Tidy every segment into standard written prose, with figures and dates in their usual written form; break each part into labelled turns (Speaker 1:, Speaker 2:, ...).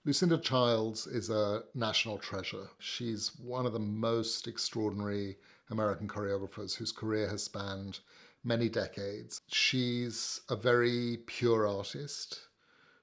Speaker 1: Lucinda Childs is a national treasure. She's one of the most extraordinary American choreographers whose career has spanned many decades. She's a very pure artist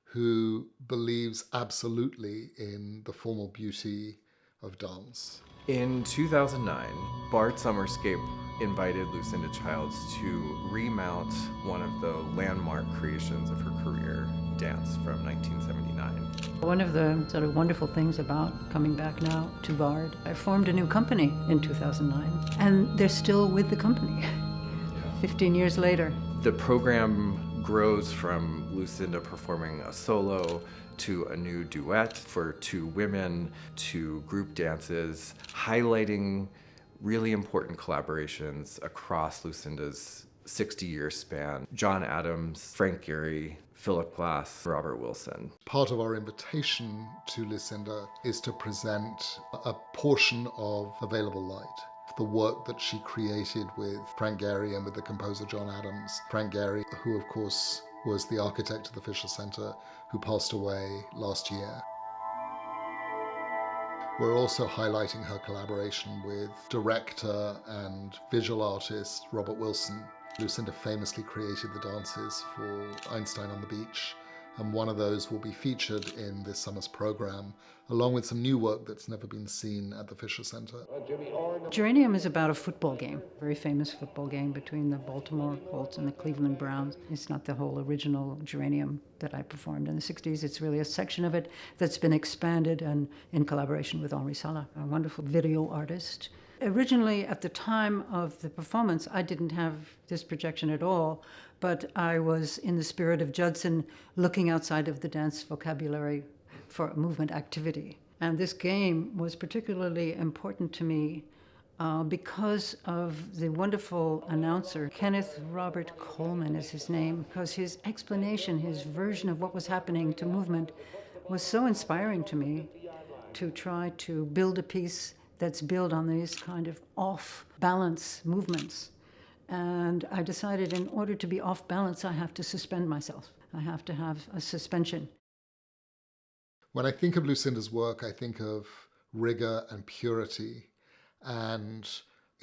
Speaker 1: who believes absolutely in the formal beauty of dance.
Speaker 2: In 2009, Bard SummerScape invited Lucinda Childs to remount one of the landmark creations of her career, Dance, from 1979.
Speaker 3: One of the sort of wonderful things about coming back now to Bard, I formed a new company in 2009, and they're still with the company 15 years later.
Speaker 2: The program grows from Lucinda performing a solo to a new duet for two women to group dances, highlighting really important collaborations across Lucinda's 60-year span. John Adams, Frank Gehry, Philip Glass, Robert Wilson.
Speaker 1: Part of our invitation to Lucinda is to present a portion of Available Light, the work that she created with Frank Gehry and with the composer John Adams. Frank Gehry, who of course was the architect of the Fisher Center, who passed away last year. We're also highlighting her collaboration with director and visual artist Robert Wilson. Lucinda famously created the dances for Einstein on the Beach, and one of those will be featured in this summer's program, along with some new work that's never been seen at the Fisher Center.
Speaker 3: Geranium is about a football game, a very famous football game between the Baltimore Colts and the Cleveland Browns. It's not the whole original Geranium that I performed in the 60s. It's really a section of it that's been expanded and in collaboration with Henri Sala, a wonderful video artist. Originally, at the time of the performance, I didn't have this projection at all, but I was in the spirit of Judson looking outside of the dance vocabulary for movement activity. And this game was particularly important to me because of the wonderful announcer, Kenneth Robert Coleman is his name, because his explanation, his version of what was happening to movement was so inspiring to me to try to build a piece that's built on these kind of off-balance movements. And I decided in order to be off-balance, I have to suspend myself. I have to have a suspension.
Speaker 1: When I think of Lucinda's work, I think of rigor and purity and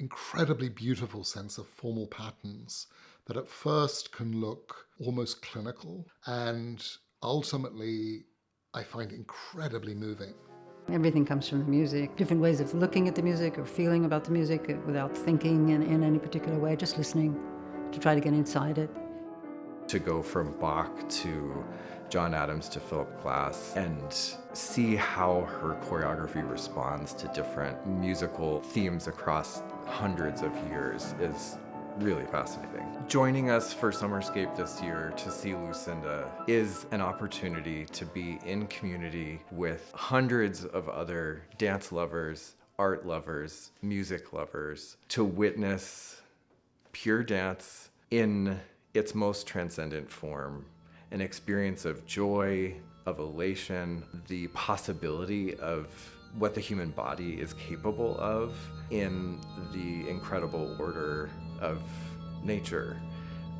Speaker 1: incredibly beautiful sense of formal patterns that at first can look almost clinical and ultimately I find incredibly moving.
Speaker 3: Everything comes from the music, different ways of looking at the music or feeling about the music without thinking in any particular way, just listening to try to get inside it.
Speaker 2: To go from Bach to John Adams to Philip Glass and see how her choreography responds to different musical themes across hundreds of years is really fascinating. Joining us for SummerScape this year to see Lucinda is an opportunity to be in community with hundreds of other dance lovers, art lovers, music lovers, to witness pure dance in its most transcendent form, an experience of joy, of elation, the possibility of what the human body is capable of in the incredible order of nature.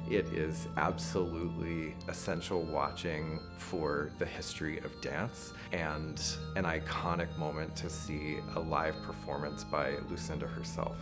Speaker 2: It is absolutely essential watching for the history of dance and an iconic moment to see a live performance by Lucinda herself.